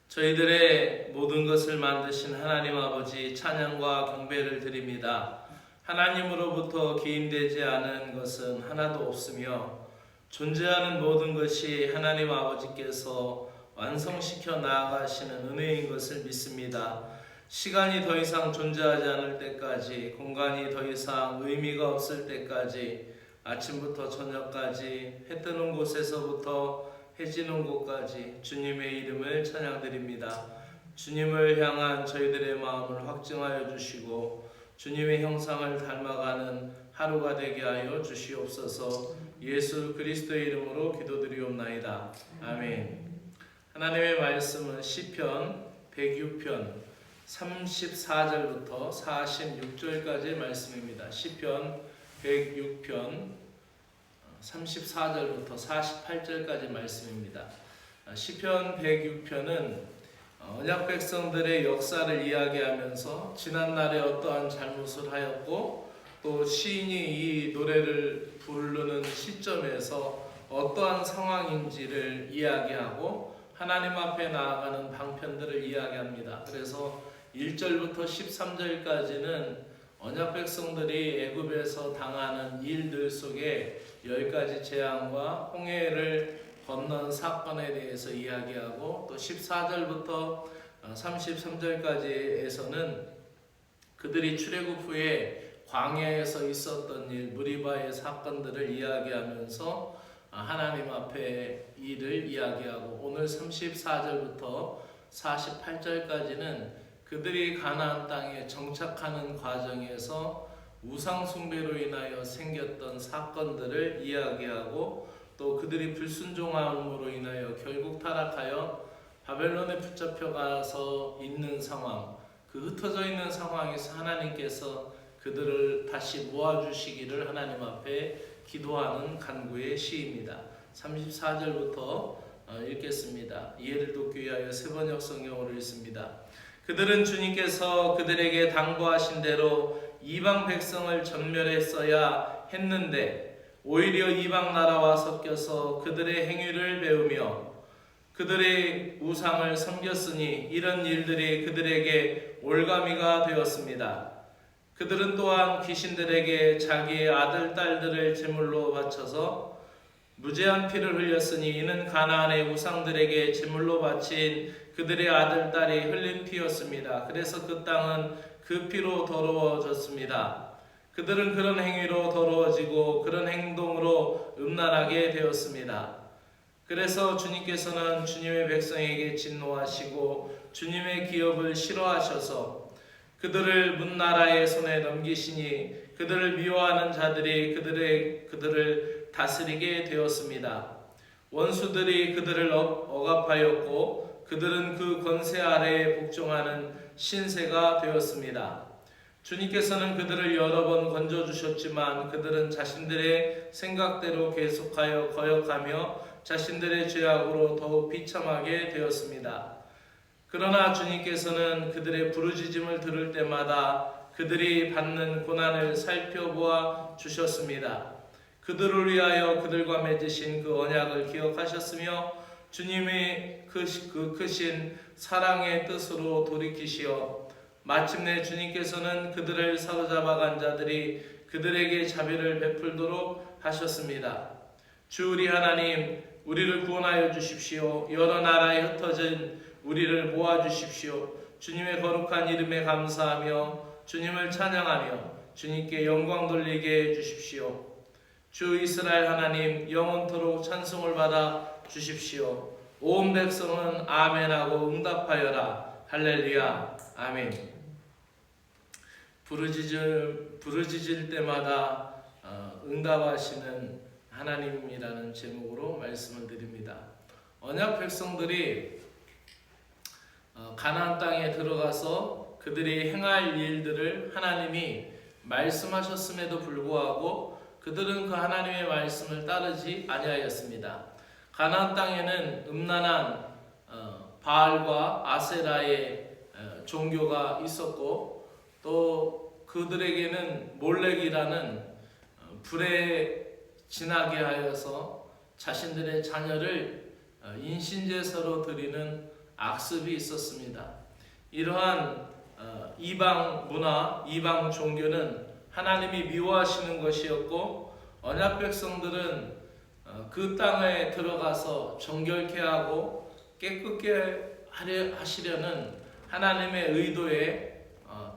저희들의 모든 것을 만드신 하나님 아버지 찬양과 경배를 드립니다. 하나님으로부터 기인되지 않은 것은 하나도 없으며 존재하는 모든 것이 하나님 아버지께서 완성시켜 나아가시는 은혜인 것을 믿습니다. 시간이 더 이상 존재하지 않을 때까지, 공간이 더 이상 의미가 없을 때까지, 아침부터 저녁까지 해 뜨는 곳에서부터 해 지는 곳까지 주님의 이름을 찬양드립니다. 주님을 향한 저희들의 마음을 확증하여 주시고 주님의 형상을 닮아가는 하루가 되게 하여 주시옵소서. 예수 그리스도의 이름으로 기도드리옵나이다. 아멘. 하나님의 말씀은 시편 106편 34절부터 46절까지의 말씀입니다. 시편 106편 34절부터 48절까지 말씀입니다. 시편 106편은 언약 백성들의 역사를 이야기하면서 지난날에 어떠한 잘못을 하였고 또 시인이 이 노래를 부르는 시점에서 어떠한 상황인지를 이야기하고 하나님 앞에 나아가는 방편들을 이야기합니다. 그래서 1절부터 13절까지는 언약 백성들이 애굽에서 당하는 일들 속에 10가지 재앙과 홍해를 건넌 사건에 대해서 이야기하고 또 14절부터 33절까지에서는 그들이 출애굽 후에 광야에서 있었던 일, 무리바의 사건들을 이야기하면서 하나님 앞에 일을 이야기하고 오늘 34절부터 48절까지는 그들이 가나안 땅에 정착하는 과정에서 우상 숭배로 인하여 생겼던 사건들을 이야기하고 또 그들이 불순종함으로 인하여 결국 타락하여 바벨론에 붙잡혀가서 있는 상황, 그 흩어져 있는 상황에서 하나님께서 그들을 다시 모아주시기를 하나님 앞에 기도하는 간구의 시입니다. 34절부터 읽겠습니다. 이해를 돕기 위하여 세번역 성경으로 읽습니다. 그들은 주님께서 그들에게 당부하신 대로 이방 백성을 전멸했어야 했는데 오히려 이방 나라와 섞여서 그들의 행위를 배우며 그들의 우상을 섬겼으니 이런 일들이 그들에게 올가미가 되었습니다. 그들은 또한 귀신들에게 자기의 아들, 딸들을 제물로 바쳐서 무죄한 피를 흘렸으니 이는 가나안의 우상들에게 제물로 바친 그들의 아들, 딸이 흘린 피였습니다. 그래서 그 땅은 그 피로 더러워졌습니다. 그들은 그런 행위로 더러워지고 그런 행동으로 음란하게 되었습니다. 그래서 주님께서는 주님의 백성에게 진노하시고 주님의 기업을 싫어하셔서 그들을 문나라의 손에 넘기시니 그들을 미워하는 자들이 그들을 다스리게 되었습니다. 원수들이 그들을 억압하였고 그들은 그 권세 아래에 복종하는 신세가 되었습니다. 주님께서는 그들을 여러 번 건져주셨지만 그들은 자신들의 생각대로 계속하여 거역하며 자신들의 죄악으로 더욱 비참하게 되었습니다. 그러나 주님께서는 그들의 부르짖음을 들을 때마다 그들이 받는 고난을 살펴보아 주셨습니다. 그들을 위하여 그들과 맺으신 그 언약을 기억하셨으며 주님의 그 크신 사랑의 뜻으로 돌이키시어 마침내 주님께서는 그들을 사로잡아간 자들이 그들에게 자비를 베풀도록 하셨습니다. 주 우리 하나님, 우리를 구원하여 주십시오. 여러 나라에 흩어진 우리를 모아주십시오. 주님의 거룩한 이름에 감사하며 주님을 찬양하며 주님께 영광 돌리게 해주십시오. 주 이스라엘 하나님, 영원토록 찬송을 받아 주십시오. 온 백성은 아멘하고 응답하여라. 할렐루야. 아멘. 부르짖을 때마다 응답하시는 하나님이라는 제목으로 말씀을 드립니다. 언약 백성들이 가나안 땅에 들어가서 그들이 행할 일들을 하나님이 말씀하셨음에도 불구하고 그들은 그 하나님의 말씀을 따르지 아니하였습니다. 가나안 땅에는 음란한 바알과 아세라의 종교가 있었고 또 그들에게는 몰렉이라는 불에 지나게 하여서 자신들의 자녀를 인신제사로 드리는 악습이 있었습니다. 이러한 이방 문화, 이방 종교는 하나님이 미워하시는 것이었고, 언약 백성들은 그 땅에 들어가서 정결케 하고 깨끗게 하시려는 하나님의 의도에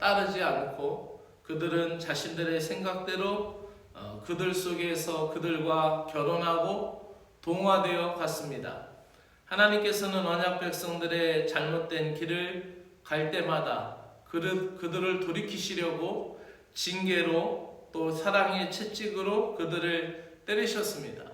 따르지 않고, 그들은 자신들의 생각대로 그들 속에서 그들과 결혼하고 동화되어 갔습니다. 하나님께서는 언약 백성들의 잘못된 길을 갈 때마다 그들을 돌이키시려고 징계로 또 사랑의 채찍으로 그들을 때리셨습니다.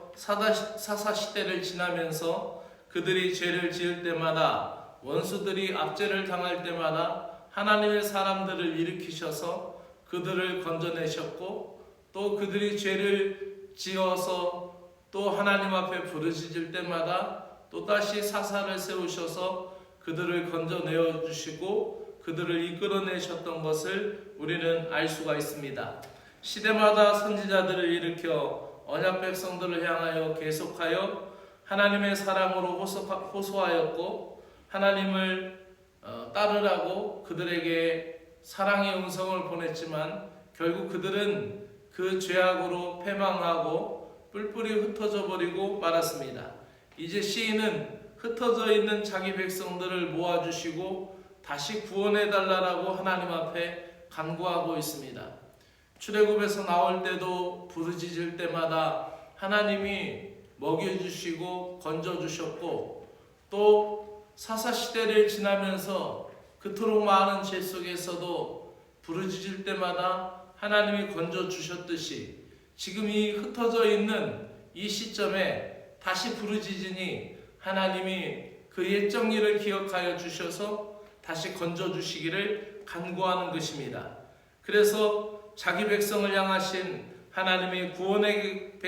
사사시대를 지나면서 그들이 죄를 지을 때마다, 원수들이 압제를 당할 때마다 하나님의 사람들을 일으키셔서 그들을 건져내셨고, 또 그들이 죄를 지어서 또 하나님 앞에 부르짖을 때마다 또다시 사사를 세우셔서 그들을 건져내어 주시고 그들을 이끌어내셨던 것을 우리는 알 수가 있습니다. 시대마다 선지자들을 일으켜 언약 백성들을 향하여 계속하여 하나님의 사랑으로 호소하였고, 하나님을 따르라고 그들에게 사랑의 음성을 보냈지만 결국 그들은 그 죄악으로 패망하고 뿔뿔이 흩어져 버리고 말았습니다. 이제 시인은 흩어져 있는 자기 백성들을 모아주시고 다시 구원해달라고 하나님 앞에 간구하고 있습니다. 출애굽에서 나올 때도 부르짖을 때마다 하나님이 먹여주시고 건져주셨고, 또 사사시대를 지나면서 그토록 많은 죄 속에서도 부르짖을 때마다 하나님이 건져주셨듯이 지금 이 흩어져 있는 이 시점에 다시 부르짖으니 하나님이 그 옛 정리를 기억하여 주셔서 다시 건져주시기를 간구하는 것입니다. 그래서 자기 백성을 향하신 하나님의 구원의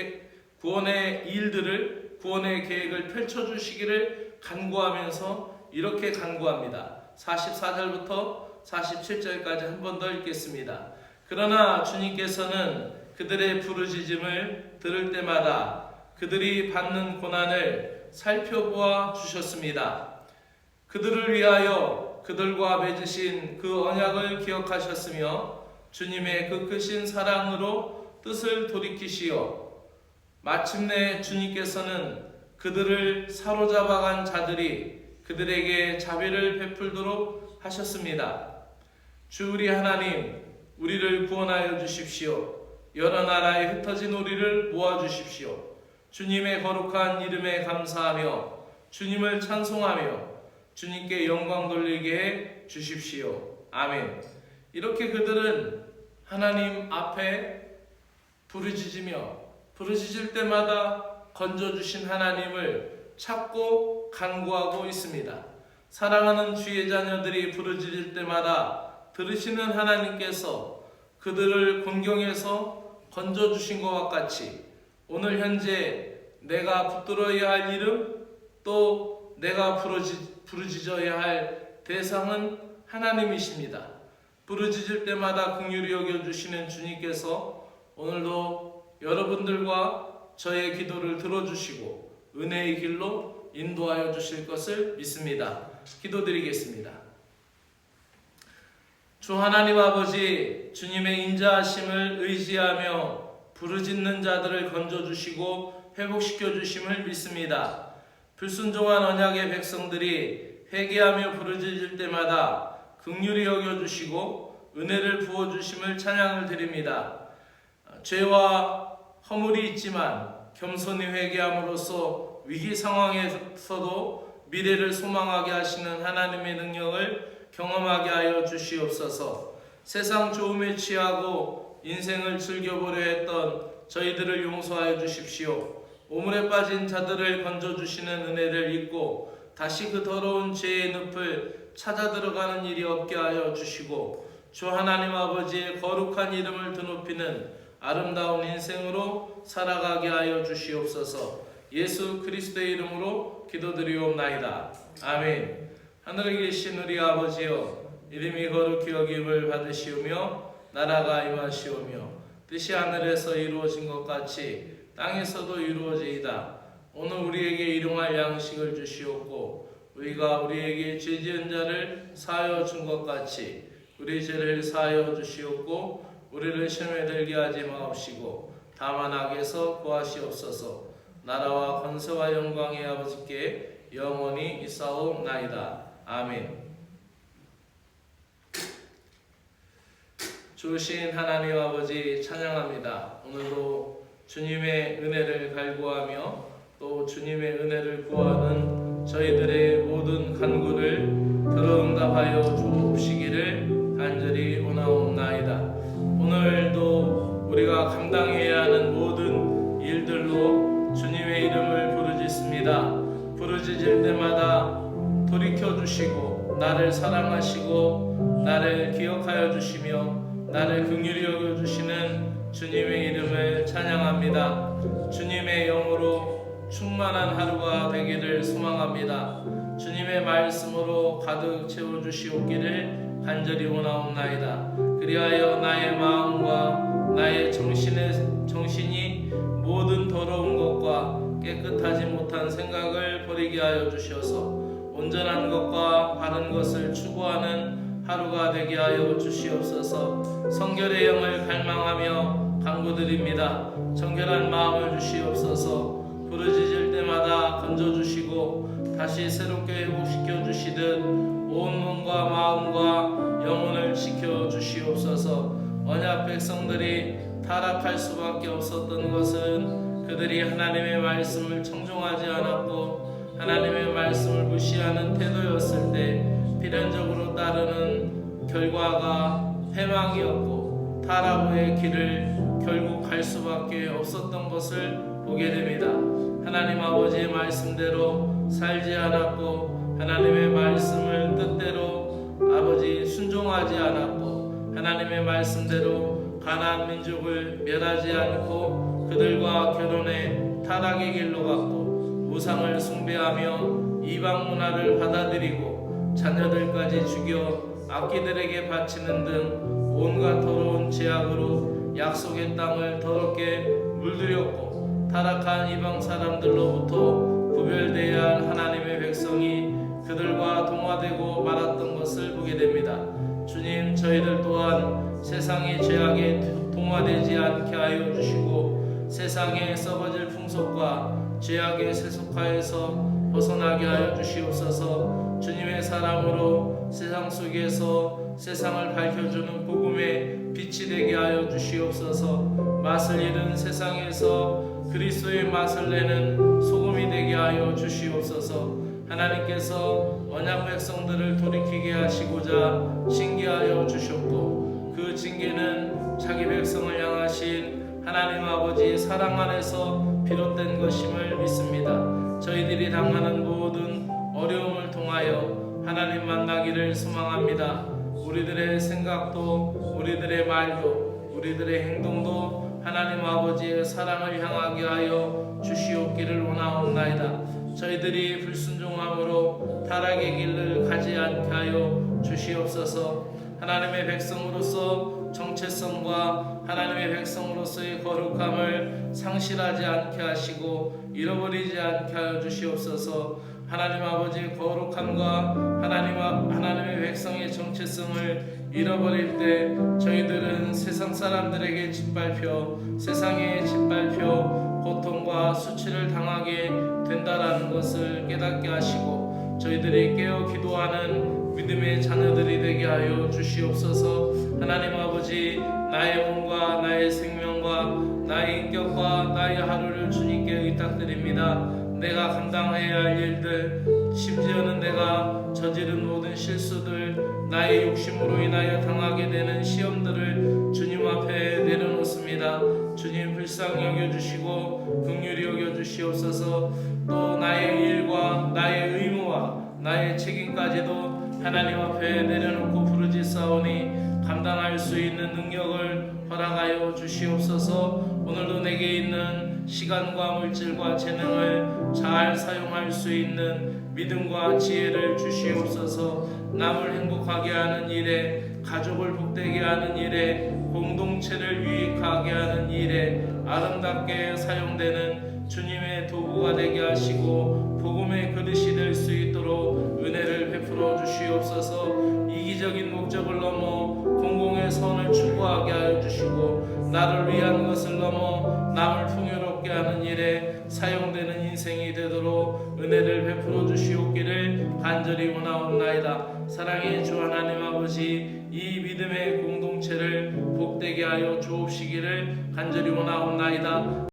일들을, 구원의 계획을 펼쳐주시기를 간구하면서 이렇게 간구합니다. 44절부터 47절까지 한 번 더 읽겠습니다. 그러나 주님께서는 그들의 부르짖음을 들을 때마다 그들이 받는 고난을 살펴보아 주셨습니다. 그들을 위하여 그들과 맺으신 그 언약을 기억하셨으며 주님의 그 크신 사랑으로 뜻을 돌이키시어 마침내 주님께서는 그들을 사로잡아간 자들이 그들에게 자비를 베풀도록 하셨습니다. 주 우리 하나님, 우리를 구원하여 주십시오. 여러 나라에 흩어진 우리를 모아주십시오. 주님의 거룩한 이름에 감사하며 주님을 찬송하며 주님께 영광 돌리게 해 주십시오. 아멘. 이렇게 그들은 하나님 앞에 부르짖을 때마다 건져주신 하나님을 찾고 간구하고 있습니다. 사랑하는 주의 자녀들이 부르짖을 때마다 들으시는 하나님께서 그들을 공경해서 건져주신 것과 같이 오늘 현재 내가 붙들어야 할 이름, 또 내가 부르짖어야 할 대상은 하나님이십니다. 부르짖을 때마다 긍휼히 여겨주시는 주님께서 오늘도 여러분들과 저의 기도를 들어주시고 은혜의 길로 인도하여 주실 것을 믿습니다. 기도드리겠습니다. 주 하나님 아버지, 주님의 인자하심을 의지하며 부르짖는 자들을 건져주시고 회복시켜주심을 믿습니다. 불순종한 언약의 백성들이 회개하며 부르짖을 때마다 긍휼히 여겨주시고 은혜를 부어주심을 찬양을 드립니다. 죄와 허물이 있지만 겸손히 회개함으로써 위기 상황에서도 미래를 소망하게 하시는 하나님의 능력을 경험하게 하여 주시옵소서. 세상 좋음에 취하고 인생을 즐겨보려 했던 저희들을 용서하여 주십시오. 오물에 빠진 자들을 건져주시는 은혜를 잊고 다시 그 더러운 죄의 늪을 찾아 들어가는 일이 없게 하여 주시고 주 하나님 아버지의 거룩한 이름을 드높이는 아름다운 인생으로 살아가게 하여 주시옵소서. 예수 그리스도의 이름으로 기도드리옵나이다. 아멘. 하늘에 계신 우리 아버지여, 이름이 거룩히 여김을 받으시오며 나라가 임하시오며 뜻이 하늘에서 이루어진 것 같이 땅에서도 이루어지이다. 오늘 우리에게 일용할 양식을 주시옵고 우리가 우리에게 죄 지은 자를 사하여 준 것 같이 우리 죄를 사하여 주시옵고 우리를 시험에 들게 하지 마옵시고 다만 악에서 구하시옵소서. 나라와 권세와 영광의 아버지께 영원히 있사옵나이다. 아멘. 주신 하나님 아버지 찬양합니다. 오늘도 주님의 은혜를 갈구하며 또 주님의 은혜를 구하는 저희들의 모든 간구를 들어응답하여 주옵시기를 간절히 원하옵나이다. 오늘도 우리가 감당해야 하는 모든 일들로 주님의 이름을 부르짖습니다. 부르짖을 때마다 돌이켜 주시고 나를 사랑하시고 나를 기억하여 주시며 나를 긍휼히 여겨 주시는 주님의 이름을 찬양합니다. 주님의 영으로 충만한 하루가 되기를 소망합니다. 주님의 말씀으로 가득 채워 주시옵기를 간절히 원하옵나이다. 그리하여 나의 마음과 나의 정신이 모든 더러운 것과 깨끗하지 못한 생각을 버리게 하여 주셔서 온전한 것과 바른 것을 추구하는 하루가 되게 하여 주시옵소서. 성결의 영을 갈망하며 간구드립니다. 정결한 마음을 주시옵소서. 부르짖을 때마다 건져주시고 다시 새롭게 회복시켜 주시듯 온 몸과 마음과 영혼을 지켜주시옵소서. 언약 백성들이 타락할 수밖에 없었던 것은 그들이 하나님의 말씀을 청종하지 않았고 하나님의 말씀을 무시하는 태도였을 때 필연적으로 따르는 결과가 패망이었고 타락 후의 길을 결국 갈 수밖에 없었던 것을 보게 됩니다. 하나님 아버지의 말씀대로 살지 않았고 하나님의 말씀을 뜻대로 아버지 순종하지 않았고 하나님의 말씀대로 가나안 민족을 멸하지 않고 그들과 결혼해 타락의 길로 갔고 우상을 숭배하며 이방 문화를 받아들이고 자녀들까지 죽여 악기들에게 바치는 등 온갖 더러운 죄악으로 약속의 땅을 더럽게 물들였고 타락한 이방 사람들로부터 구별되어야 할 하나님의 백성이 그들과 동화되고 말았던 것을 보게 됩니다. 주님, 저희들 또한 세상의 죄악에 동화되지 않게 하여 주시고 세상의 썩어질 풍속과 죄악의 세속화에서 벗어나게 하여 주시옵소서. 주님의 사랑으로 세상 속에서 세상을 밝혀주는 복음의 빛이 되게 하여 주시옵소서. 맛을 잃은 세상에서 그리스도의 맛을 내는 소금이 되게 하여 주시옵소서. 하나님께서 언약 백성들을 돌이키게 하시고자 징계하여 주셨고 그 징계는 자기 백성을 향하신 하나님 아버지의 사랑 안에서 비롯된 것임을 믿습니다. 저희들이 당하는 모든 어려움을 통하여 하나님 만나기를 소망합니다. 우리들의 생각도 우리들의 말도 우리들의 행동도 하나님 아버지의 사랑을 향하게 하여 주시옵기를 원하옵나이다. 저희들이 불순종함으로 타락의 길을 가지 않게 하여 주시옵소서. 하나님의 백성으로서 정체성과 하나님의 백성으로서의 거룩함을 상실하지 않게 하시고 잃어버리지 않게 하여 주시옵소서. 하나님 아버지의 거룩함과 하나님의 백성의 정체성을 잃어버릴 때 저희들은 세상 사람들에게 짓밟혀 세상에 짓밟혀 고통과 수치를 당하게 된다라는 것을 깨닫게 하시고 저희들이 깨어 기도하는 믿음의 자녀들이 되게 하여 주시옵소서. 하나님 아버지, 나의 몸과 나의 생명과 나의 인격과 나의 하루를 주님께 의탁드립니다. 내가 감당해야 할 일들, 심지어는 내가 저지른 모든 실수들, 나의 욕심으로 인하여 당하게 되는 시험들을 주님 앞에 내려놓습니다. 주님 불쌍히 여겨주시고 긍휼히 여겨주시옵소서. 또 나의 일과 나의 의무와 나의 책임까지도 하나님 앞에 내려놓고 부르짖사오니 감당할 수 있는 능력을 허락하여 주시옵소서. 오늘도 내게 있는 시간과 물질과 재능을 잘 사용할 수 있는 믿음과 지혜를 주시옵소서. 남을 행복하게 하는 일에, 가족을 복되게 하는 일에, 공동체를 유익하게 하는 일에 아름답게 사용되는 주님의 도구가 되게 하시고 복음의 그릇이 될 수 있도록 은혜를 베풀어 주시옵소서. 이기적인 목적을 넘어 공공의 선을 추구하게 하여 주시고 나를 위한 것을 넘어 남을 풍요롭게 하는 일에 사용되는 인생이 되도록 은혜를 베풀어 주시옵기를 간절히 원하옵나이다. 사랑의 주 하나님 아버지, 이 믿음의 공동체를 복되게 하여 주옵시기를 간절히 원하옵나이다.